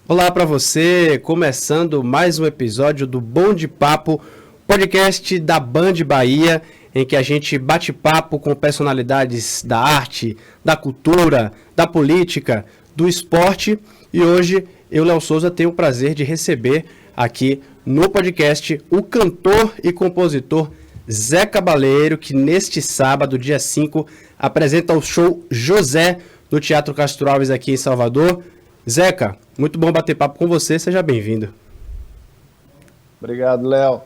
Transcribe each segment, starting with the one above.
Olá para você, começando mais um episódio do Bom de Papo, podcast da Band Bahia, em que a gente bate papo com personalidades da arte, da cultura, da política, do esporte. E hoje eu, Léo Souza, tenho o prazer de receber aqui no podcast o cantor e compositor Zé Cabaleiro, que neste sábado, dia 5, apresenta o show José do Teatro Castro Alves aqui em Salvador. Zeca, muito bom bater papo com você, seja bem-vindo. Obrigado, Léo.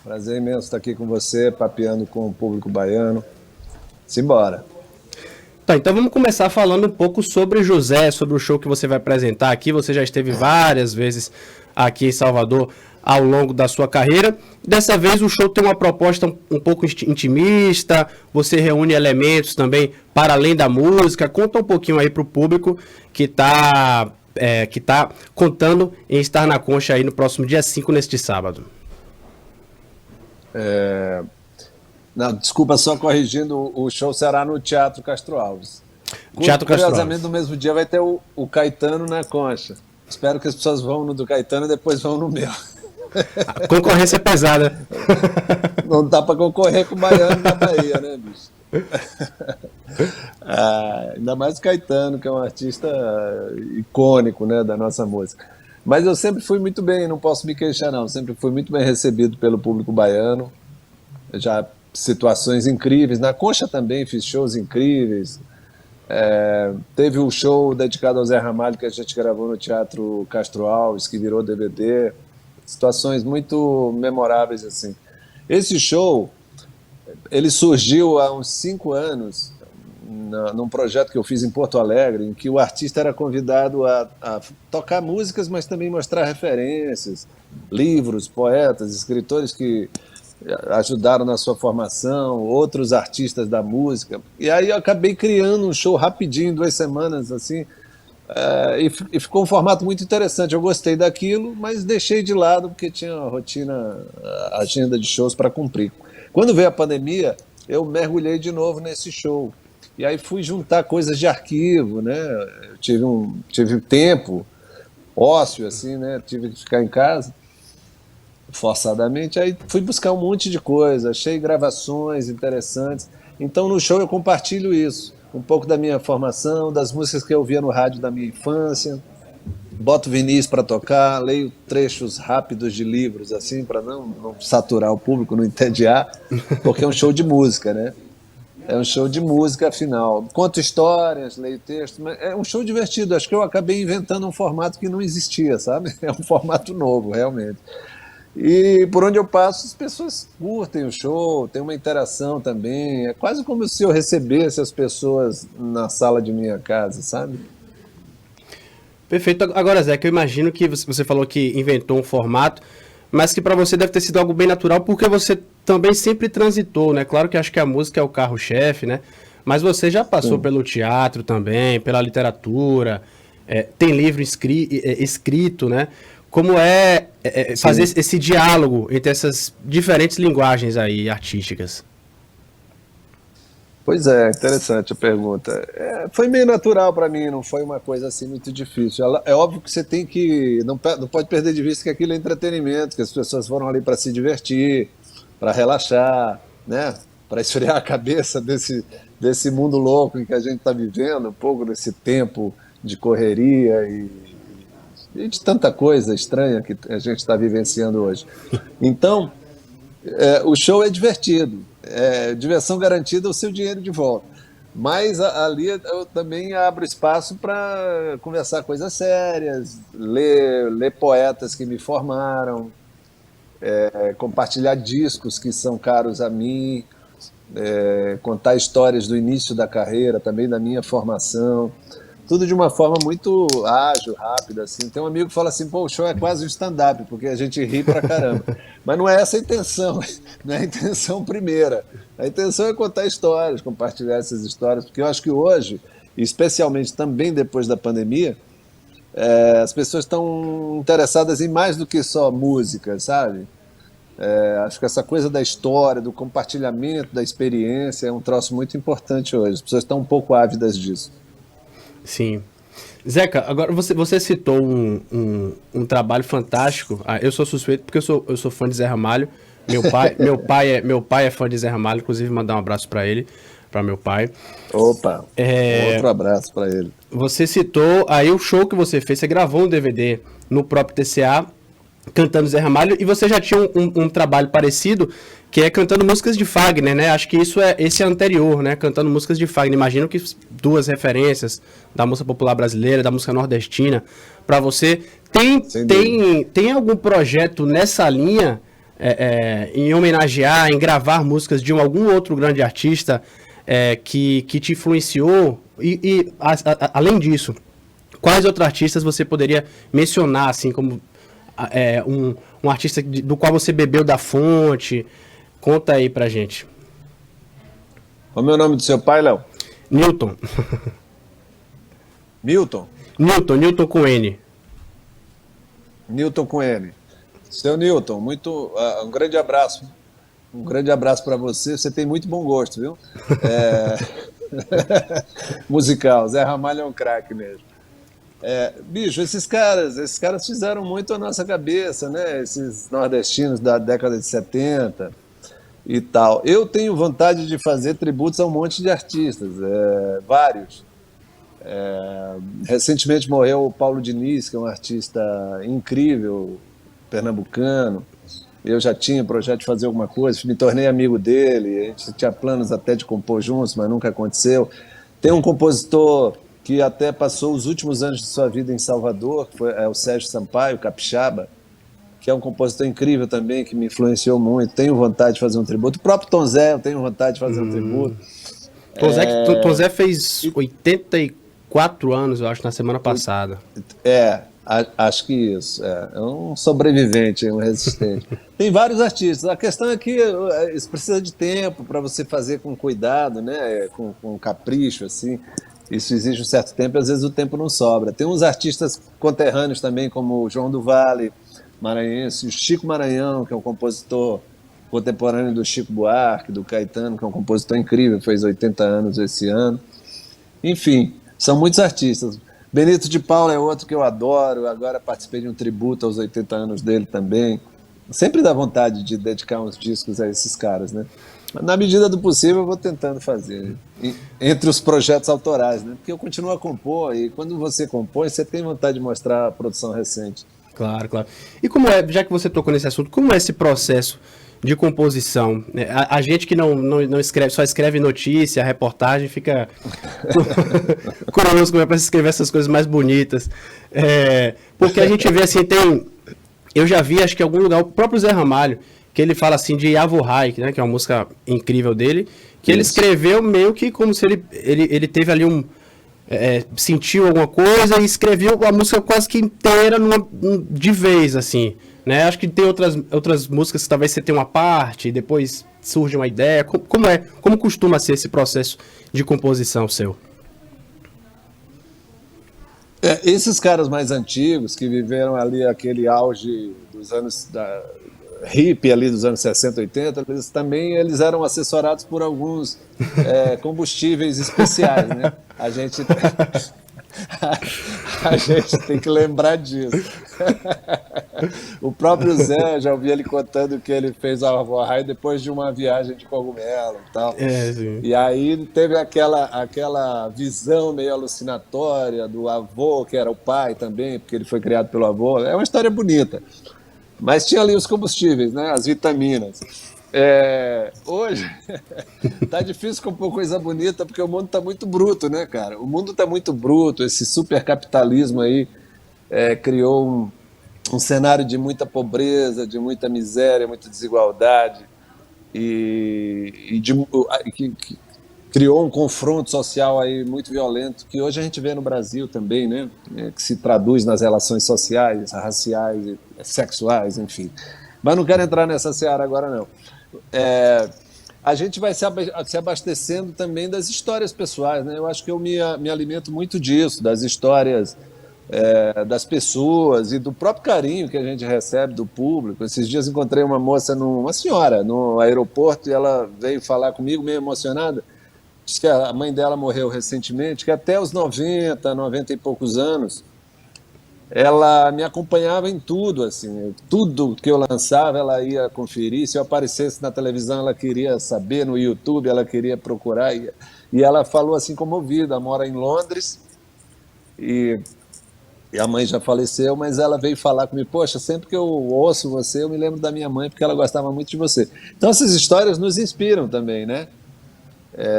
Prazer imenso estar aqui com você, papeando com o público baiano. Simbora. Tá, então vamos começar falando um pouco sobre José, sobre o show que você vai apresentar aqui. Você já esteve várias vezes aqui em Salvador ao longo da sua carreira. Dessa vez o show tem uma proposta um pouco intimista, você reúne elementos também para além da música. Conta um pouquinho aí para o público que está contando em estar na Concha aí no próximo dia 5, neste sábado. Não, desculpa, só corrigindo, o show será no Teatro Castro Alves. Teatro Castro Alves. Curiosamente, no mesmo dia vai ter o Caetano na Concha. Espero que as pessoas vão no do Caetano e depois vão no meu. A concorrência é pesada. Não dá para concorrer com o baiano na Bahia, né, bicho? Ainda mais o Caetano, que é um artista icônico, né, da nossa música. Mas eu sempre fui muito bem, não posso me queixar não, sempre fui muito bem recebido pelo público baiano. Já situações incríveis, na Concha também fiz shows incríveis. Teve um show dedicado ao Zé Ramalho que a gente gravou no Teatro Castro Alves, que virou DVD. Situações muito memoráveis assim. Esse show, ele surgiu há uns 5 anos num projeto que eu fiz em Porto Alegre, em que o artista era convidado a tocar músicas, mas também mostrar referências, livros, poetas, escritores que ajudaram na sua formação, outros artistas da música. E aí eu acabei criando um show rapidinho, 2 semanas, assim, e ficou um formato muito interessante. Eu gostei daquilo, mas deixei de lado porque tinha a rotina, a agenda de shows para cumprir. Quando veio a pandemia, eu mergulhei de novo nesse show. E aí fui juntar coisas de arquivo, né? Eu tive tempo, ócio, assim, né? Tive que ficar em casa, forçadamente. Aí fui buscar um monte de coisa, achei gravações interessantes. Então no show eu compartilho isso. Um pouco da minha formação, das músicas que eu ouvia no rádio da minha infância, boto vinis para tocar, leio trechos rápidos de livros, assim, para não saturar o público, não entediar, porque é um show de música, né? É um show de música, afinal. Conto histórias, leio textos, mas é um show divertido. Acho que eu acabei inventando um formato que não existia, sabe? É um formato novo, realmente. E por onde eu passo, as pessoas curtem o show, tem uma interação também. É quase como se eu recebesse as pessoas na sala de minha casa, sabe? Perfeito. Agora, Zé, que eu imagino que você falou que inventou um formato, mas que para você deve ter sido algo bem natural, porque você também sempre transitou, né? Claro que acho que a música é o carro-chefe, né? Mas você já passou Sim. pelo teatro também, pela literatura, tem livro escrito, né? Como fazer Sim. esse diálogo entre essas diferentes linguagens aí artísticas? Pois é, interessante a pergunta. Foi meio natural para mim, não foi uma coisa assim muito difícil. É óbvio que você tem que. Não pode perder de vista que aquilo é entretenimento, que as pessoas foram ali para se divertir, para relaxar, né? Para esfriar a cabeça desse mundo louco em que a gente está vivendo, um pouco desse tempo de correria e de tanta coisa estranha que a gente está vivenciando hoje. Então, o show é divertido, diversão garantida, o seu dinheiro de volta. Mas ali eu também abro espaço para conversar coisas sérias, ler poetas que me formaram, compartilhar discos que são caros a mim, contar histórias do início da carreira, também da minha formação. Tudo de uma forma muito ágil, rápida, assim. Tem um amigo que fala assim, pô, o show é quase um stand-up, porque a gente ri pra caramba. Mas não é essa a intenção, não é a intenção primeira. A intenção é contar histórias, compartilhar essas histórias, porque eu acho que hoje, especialmente também depois da pandemia, as pessoas estão interessadas em mais do que só música, sabe? Acho que essa coisa da história, do compartilhamento, da experiência, é um troço muito importante hoje. As pessoas estão um pouco ávidas disso. Sim. Zeca, agora você citou um trabalho fantástico. Eu sou suspeito porque eu sou fã de Zé Ramalho. Meu pai é fã de Zé Ramalho, inclusive mandar um abraço para ele, para meu pai. Opa, outro abraço para ele. Você citou aí o show que você fez, você gravou um DVD no próprio TCA, cantando Zé Ramalho, e você já tinha um trabalho parecido, que é cantando músicas de Fagner, né? Acho que esse é anterior, né? Cantando músicas de Fagner. Imagino que duas referências da música popular brasileira, da música nordestina, para você. Tem algum projeto nessa linha, em homenagear, em gravar músicas de algum outro grande artista que te influenciou? Além disso, quais outros artistas você poderia mencionar, assim, como um artista do qual você bebeu da fonte? Conta aí pra gente. Qual é o nome do seu pai, Léo? Newton. Milton? Newton com N. Newton com N. Seu Newton, um grande abraço. Um grande abraço para você. Você tem muito bom gosto, viu? Musical. Zé Ramalho é um craque mesmo. Bicho, esses caras fizeram muito a nossa cabeça, né? Esses nordestinos da década de 70 e tal. Eu tenho vontade de fazer tributos a um monte de artistas, vários. Recentemente morreu o Paulo Diniz, que é um artista incrível, pernambucano. Eu já tinha projeto de fazer alguma coisa, me tornei amigo dele, a gente tinha planos até de compor juntos, mas nunca aconteceu. Tem um compositor que até passou os últimos anos de sua vida em Salvador, que é o Sérgio Sampaio, capixaba, que é um compositor incrível também, que me influenciou muito. Tenho vontade de fazer um tributo. O próprio Tom Zé, eu tenho vontade de fazer um tributo. Tom Zé fez 84 anos, eu acho, na semana passada. Acho que isso. É um sobrevivente, um resistente. Tem vários artistas. A questão é que isso precisa de tempo para você fazer com cuidado, né? Com capricho, assim. Isso exige um certo tempo e às vezes o tempo não sobra. Tem uns artistas conterrâneos também, como o João do Vale, maranhense, o Chico Maranhão, que é um compositor contemporâneo do Chico Buarque, do Caetano, que é um compositor incrível, fez 80 anos esse ano. Enfim, são muitos artistas. Benito de Paula é outro que eu adoro, agora participei de um tributo aos 80 anos dele também. Sempre dá vontade de dedicar uns discos a esses caras, né? Na medida do possível, eu vou tentando fazer. Entre os projetos autorais, né? Porque eu continuo a compor, e quando você compõe, você tem vontade de mostrar a produção recente. Claro, claro. E como já que você tocou nesse assunto, como é esse processo de composição? A gente que não escreve, só escreve notícia, reportagem, fica curioso como é para escrever essas coisas mais bonitas. Porque a gente vê assim, eu já vi, acho que em algum lugar, o próprio Zé Ramalho, que ele fala assim de Yavuhai, né, que é uma música incrível dele, que ele escreveu meio que como se ele teve ali sentiu alguma coisa e escreveu a música quase que inteira de vez, assim, né? Acho que tem outras músicas que talvez você tenha uma parte e depois surge uma ideia. Como costuma ser esse processo de composição seu? Esses caras mais antigos que viveram ali aquele auge dos anos hippie ali dos anos 60, 80, eles eram assessorados por alguns combustíveis especiais, né? A gente tem que lembrar disso. O próprio Zé, já ouvi ele contando que ele fez a Yavuhai depois de uma viagem de cogumelo e tal. E aí teve aquela visão meio alucinatória do avô, que era o pai também, porque ele foi criado pelo avô. É uma história bonita. Mas tinha ali os combustíveis, né? As vitaminas. Hoje tá difícil compor coisa bonita porque o mundo tá muito bruto, né, cara? O mundo tá muito bruto, esse supercapitalismo aí criou um cenário de muita pobreza, de muita miséria, muita desigualdade que criou um confronto social aí muito violento que hoje a gente vê no Brasil também, né? Que se traduz nas relações sociais, raciais, sexuais, enfim. Mas não quero entrar nessa seara agora, não. A gente vai se abastecendo também das histórias pessoais, né? Eu acho que eu me alimento muito disso, das histórias das pessoas e do próprio carinho que a gente recebe do público. Esses dias encontrei uma moça, uma senhora, no aeroporto, e ela veio falar comigo meio emocionada. diz que a mãe dela morreu recentemente, que até os 90, 90 e poucos anos, ela me acompanhava em tudo, assim, tudo que eu lançava ela ia conferir, se eu aparecesse na televisão ela queria saber, no YouTube ela queria procurar, e ela falou assim comovida, mora em Londres, e, e a mãe já faleceu, mas ela veio falar comigo, poxa, sempre que eu ouço você, eu me lembro da minha mãe, porque ela gostava muito de você. Então essas histórias nos inspiram também, né?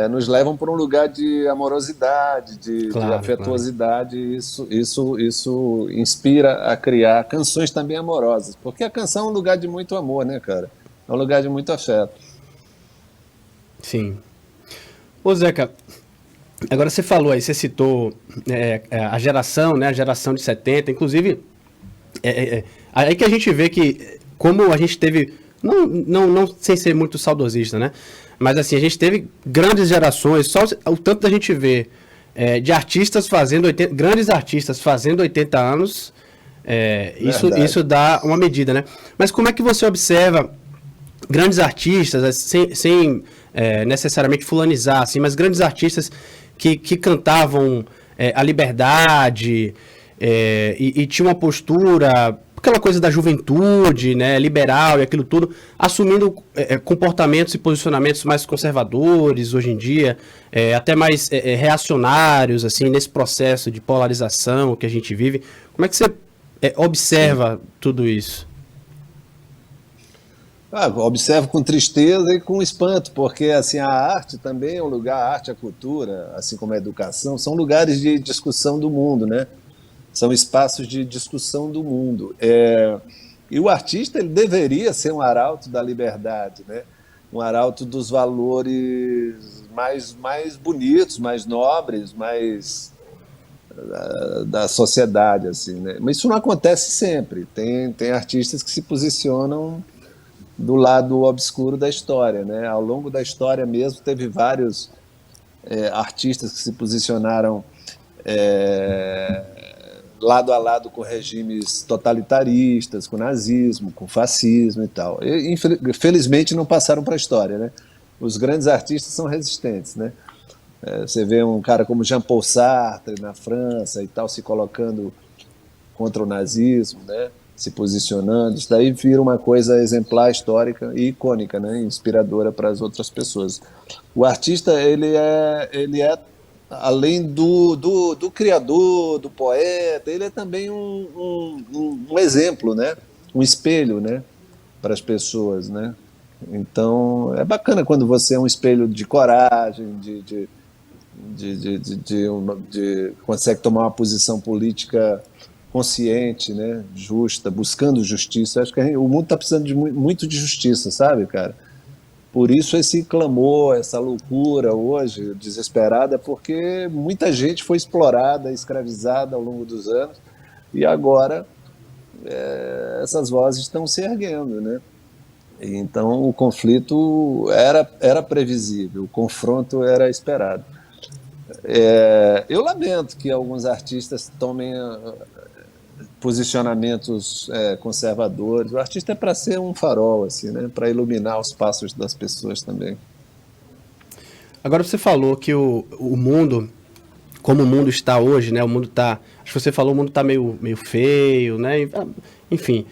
Nos levam para um lugar de amorosidade, de Claro, claro. afetuosidade, e isso inspira a criar canções também amorosas, porque a canção é um lugar de muito amor, né, cara? É um lugar de muito afeto. Sim. Ô, Zeca, agora você falou aí, você citou a geração, né? A geração de 70, inclusive, aí que a gente vê que, como a gente teve, não sem ser muito saudosista, né? Mas assim, a gente teve grandes gerações, só o tanto da gente vê de artistas fazendo 80, grandes artistas fazendo 80 anos, isso Verdade. dá uma medida, né? Mas como é que você observa grandes artistas, sem necessariamente fulanizar, assim, mas grandes artistas que cantavam a liberdade e tinham uma postura, aquela coisa da juventude, né, liberal e aquilo tudo, assumindo comportamentos e posicionamentos mais conservadores hoje em dia, até mais reacionários, assim, nesse processo de polarização que a gente vive. Como é que você Sim. observa tudo isso? Observo com tristeza e com espanto, porque assim a arte também é um lugar, a arte, a cultura, assim como a educação, são lugares de discussão do mundo, né? São espaços de discussão do mundo. E o artista ele deveria ser um arauto da liberdade, né? Um arauto dos valores mais bonitos, mais nobres, mais da sociedade, assim, né? Mas isso não acontece sempre. Tem artistas que se posicionam do lado obscuro da história, né? Ao longo da história mesmo teve vários artistas que se posicionaram é, lado a lado com regimes totalitaristas, com nazismo, com fascismo e tal. E, infelizmente não passaram para a história, né? Os grandes artistas são resistentes, né? Você vê um cara como Jean-Paul Sartre na França e tal se colocando contra o nazismo, né? Se posicionando, isso daí vira uma coisa exemplar, histórica e icônica, né? Inspiradora para as outras pessoas. O artista ele é além do criador, do poeta, ele é também um exemplo, né? Um espelho, né? Para as pessoas, né? Então é bacana quando você é um espelho de coragem, consegue tomar uma posição política consciente, né, justa, buscando justiça. Acho que o mundo está precisando de muito de justiça, sabe, cara? Por isso esse clamor, essa loucura hoje, desesperada, porque muita gente foi explorada, escravizada ao longo dos anos, e agora essas vozes estão se erguendo, né? Então o conflito era previsível, o confronto era esperado. Eu lamento que alguns artistas tomem posicionamentos conservadores. O artista é para ser um farol, assim, né? Para iluminar os passos das pessoas também. Agora você falou que o mundo, como o mundo está hoje, né? O mundo está, acho que você falou, o mundo está meio feio, né? Enfim.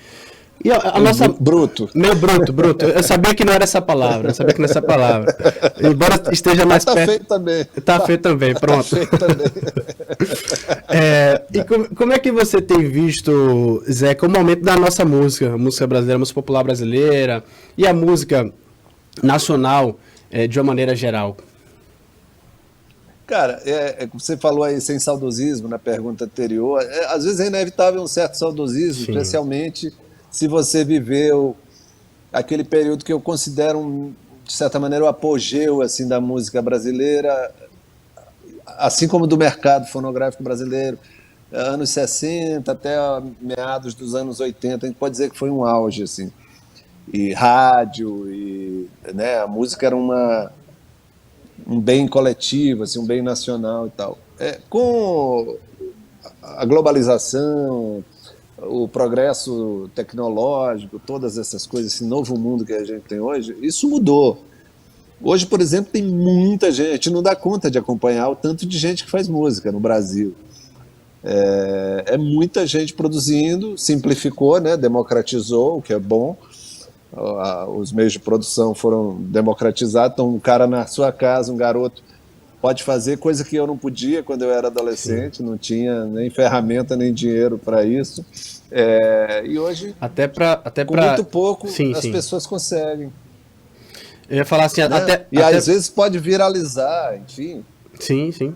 E a Meio nossa. bruto. Meio bruto, bruto. Eu sabia que não era essa palavra, eu sabia que não era essa palavra. Embora esteja Mas mais tá perto. feio também. Tá feio também, Tá pronto. feio também. E como é que você tem visto, Zeca, o momento da nossa música, a música brasileira, a música popular brasileira e a música nacional de uma maneira geral? Cara, você falou aí sem saudosismo na pergunta anterior. Às vezes é inevitável um certo saudosismo, Sim. especialmente se você viveu aquele período que eu considero, de certa maneira, o apogeu assim, da música brasileira, assim como do mercado fonográfico brasileiro, anos 60 até meados dos anos 80, a gente pode dizer que foi um auge, assim. E rádio, e, né, a música era um bem coletivo, assim, um bem nacional e tal. Com a globalização, o progresso tecnológico, todas essas coisas, esse novo mundo que a gente tem hoje, isso mudou. Hoje, por exemplo, tem muita gente, a gente não dá conta de acompanhar o tanto de gente que faz música no Brasil. É muita gente produzindo, simplificou, né, democratizou, o que é bom. Os meios de produção foram democratizados, então um cara na sua casa, um garoto, pode fazer coisa que eu não podia quando eu era adolescente, não tinha nem ferramenta nem dinheiro para isso. E hoje, com muito pouco, as pessoas conseguem. Eu ia falar assim, né? Às vezes pode viralizar, enfim. Sim, sim.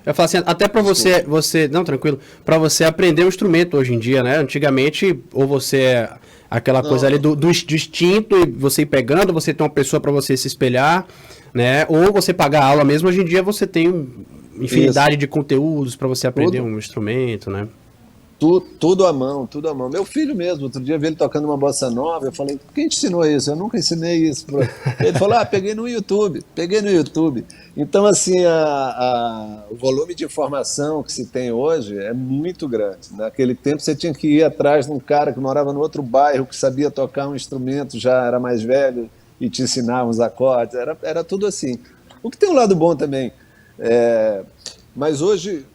Eu falo assim, até para você, não, tranquilo, para você aprender um instrumento hoje em dia, né? Antigamente, ou você aquela coisa ali do instinto e você ir pegando, você tem uma pessoa para você se espelhar, né? Ou você pagar aula mesmo. Hoje em dia você tem infinidade de conteúdos para você aprender um instrumento, né? Tudo à mão, tudo à mão. Meu filho mesmo, outro dia eu vi ele tocando uma bossa nova, eu falei, quem te ensinou isso? Eu nunca ensinei isso. Ele falou, peguei no YouTube. Então, assim, o volume de informação que se tem hoje é muito grande. Naquele tempo você tinha que ir atrás de um cara que morava no outro bairro, que sabia tocar um instrumento, já era mais velho, e te ensinava os acordes, era tudo assim. O que tem um lado bom também, mas hoje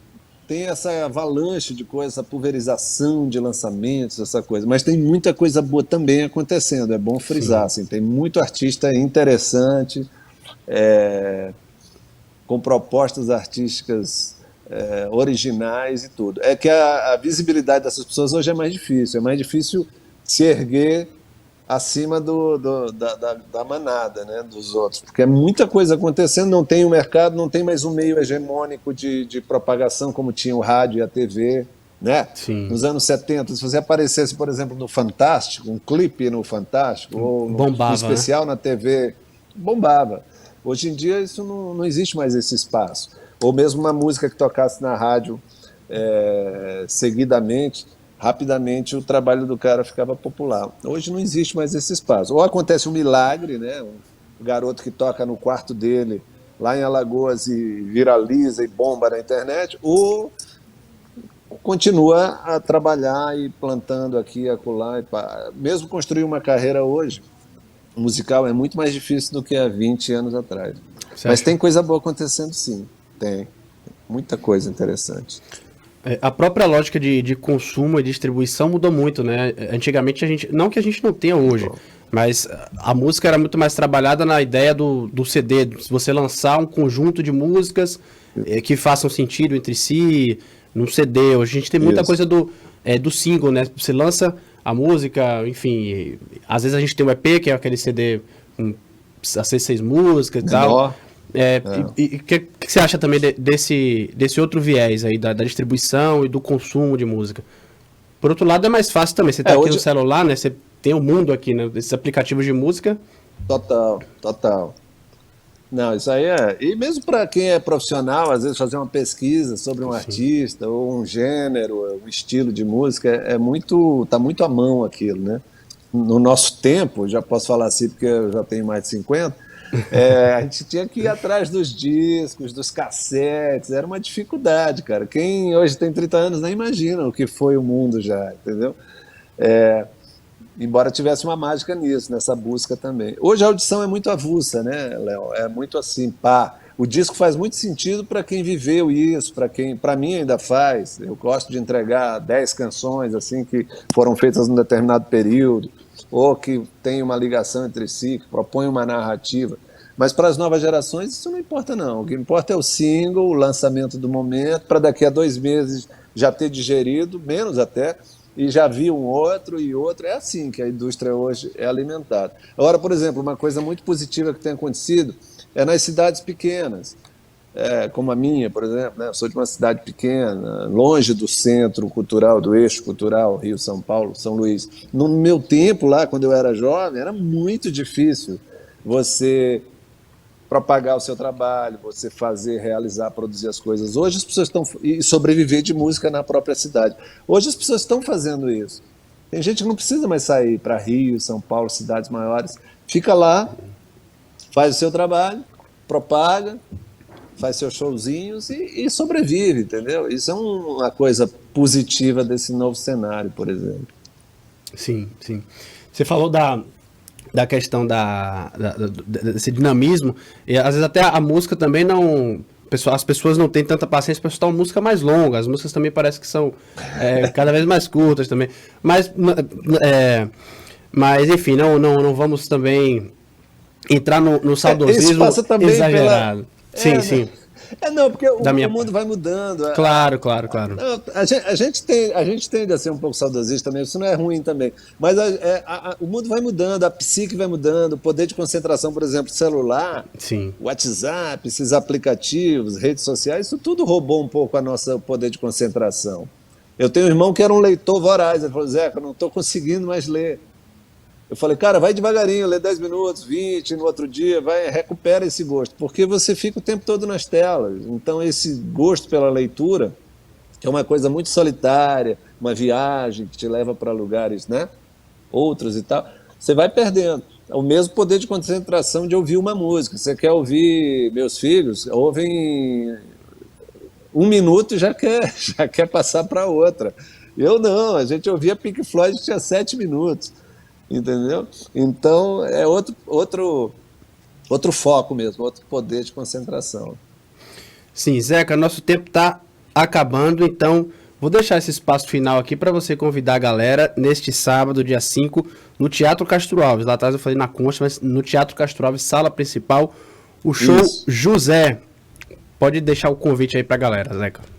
tem essa avalanche de coisas, essa pulverização de lançamentos, essa coisa. Mas tem muita coisa boa também acontecendo, é bom frisar. Assim, tem muito artista interessante, com propostas artísticas originais e tudo. É que a visibilidade dessas pessoas hoje é mais difícil se erguer acima da manada, né, dos outros, porque é muita coisa acontecendo, não tem o mercado, não tem mais um meio hegemônico de propagação como tinha o rádio e a TV, né? Sim. Nos anos 70, se você aparecesse, por exemplo, no Fantástico, um clipe no Fantástico, ou um especial, né, na TV, bombava. Hoje em dia isso não existe mais esse espaço. Ou mesmo uma música que tocasse na rádio seguidamente, rapidamente o trabalho do cara ficava popular. Hoje não existe mais esse espaço. Ou acontece um milagre, né? Um garoto que toca no quarto dele, lá em Alagoas, e viraliza e bomba na internet, ou continua a trabalhar e plantando aqui e acolá. Mesmo construir uma carreira hoje, musical, é muito mais difícil do que há 20 anos atrás. Mas tem coisa boa acontecendo, sim. Tem. Muita coisa interessante. A própria lógica de consumo e distribuição mudou muito, né? Antigamente não que a gente não tenha hoje, mas a música era muito mais trabalhada na ideia do CD, você lançar um conjunto de músicas que façam sentido entre si, num CD. Hoje a gente tem muita coisa do single, né? Você lança a música, enfim, às vezes a gente tem um EP, que é aquele CD com as 6 músicas e tal. E o que você acha também desse outro viés aí, da distribuição e do consumo de música? Por outro lado, é mais fácil também. Você tá aqui no celular, né? Você tem o mundo aqui, né? Esses aplicativos de música. Total. Não, isso aí E mesmo para quem é profissional, às vezes fazer uma pesquisa sobre um artista, ou um gênero, um estilo de música, tá muito à mão aquilo, né? No nosso tempo, já posso falar assim porque eu já tenho mais de 50, a gente tinha que ir atrás dos discos, dos cassetes, era uma dificuldade, cara. Quem hoje tem 30 anos nem imagina o que foi o mundo já, entendeu? Embora tivesse uma mágica nisso, nessa busca também. Hoje a audição é muito avulsa, né, Léo? É muito assim, O disco faz muito sentido para quem viveu isso, para mim ainda faz. Eu gosto de entregar 10 canções assim que foram feitas num determinado período, ou que tem uma ligação entre si, que propõe uma narrativa. Mas para as novas gerações isso não importa não. O que importa é o single, o lançamento do momento, para daqui a 2 meses já ter digerido, menos até, e já vi um outro e outro. É assim que a indústria hoje é alimentada. Agora, por exemplo, uma coisa muito positiva que tem acontecido é nas cidades pequenas, como a minha, por exemplo, né? Eu sou de uma cidade pequena, longe do centro cultural, do eixo cultural, Rio, São Paulo, São Luís. No meu tempo lá, quando eu era jovem, era muito difícil você propagar o seu trabalho, você realizar, produzir as coisas. Hoje as pessoas e sobreviver de música na própria cidade. Hoje as pessoas estão fazendo isso. Tem gente que não precisa mais sair para Rio, São Paulo, cidades maiores. Fica lá, faz o seu trabalho, propaga, faz seus showzinhos e sobrevive, entendeu? Isso é uma coisa positiva desse novo cenário, por exemplo. Sim, sim. Você falou da questão desse dinamismo, e às vezes até a música também não... As pessoas não têm tanta paciência para escutar uma música mais longa, as músicas também parecem que são cada vez mais curtas também, mas enfim, não vamos também entrar no saudosismo exagerado. Sim, sim. Não, porque o mundo vai mudando. Claro. A gente tende a ser um pouco saudosista também, isso não é ruim também. Mas o mundo vai mudando, a psique vai mudando, o poder de concentração, por exemplo, celular, sim. WhatsApp, esses aplicativos, redes sociais, isso tudo roubou um pouco a nossa poder de concentração. Eu tenho um irmão que era um leitor voraz, ele falou, Zeca, eu não estou conseguindo mais ler. Eu falei, cara, vai devagarinho, lê 10 minutos, 20, no outro dia, recupera esse gosto, porque você fica o tempo todo nas telas. Então, esse gosto pela leitura, que é uma coisa muito solitária, uma viagem que te leva para lugares, né, outros e tal, você vai perdendo. É o mesmo poder de concentração de ouvir uma música. Você quer ouvir, meus filhos, ouvem 1 minuto e já quer passar para outra. Eu não, a gente ouvia Pink Floyd, tinha 7 minutos. Entendeu? Então é outro foco mesmo, outro poder de concentração. Sim, Zeca, nosso tempo está acabando, então vou deixar esse espaço final aqui para você convidar a galera neste sábado, dia 5, no Teatro Castro Alves. Lá atrás eu falei na Concha, mas no Teatro Castro Alves, sala principal, o show Isso. José. Pode deixar o convite aí para a galera, Zeca.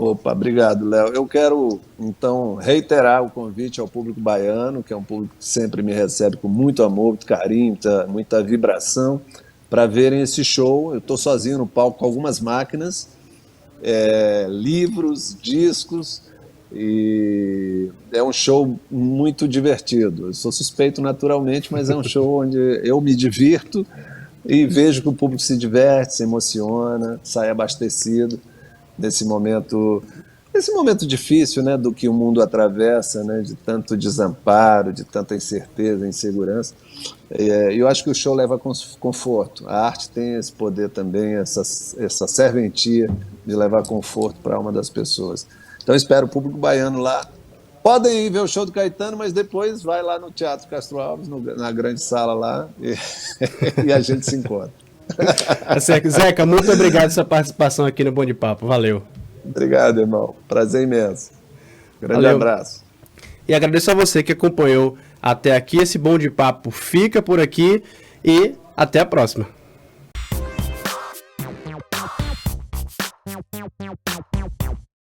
Opa, obrigado, Léo. Eu quero, então, reiterar o convite ao público baiano, que é um público que sempre me recebe com muito amor, muito carinho, muita vibração, para verem esse show. Eu estou sozinho no palco com algumas máquinas, livros, discos, e é um show muito divertido. Eu sou suspeito naturalmente, mas é um show onde eu me divirto e vejo que o público se diverte, se emociona, sai abastecido. Nesse momento difícil, né, do que o mundo atravessa, né, de tanto desamparo, de tanta incerteza, insegurança. Eu acho que o show leva conforto. A arte tem esse poder também, essa serventia de levar conforto para a alma das pessoas. Então, espero o público baiano lá. Podem ir ver o show do Caetano, mas depois vai lá no Teatro Castro Alves, na grande sala lá, e a gente se encontra. Zeca, muito obrigado pela sua participação aqui no Bom de Papo. Valeu. Obrigado, irmão. Prazer imenso. Grande abraço. E agradeço a você que acompanhou até aqui. Esse Bom de Papo fica por aqui e até a próxima.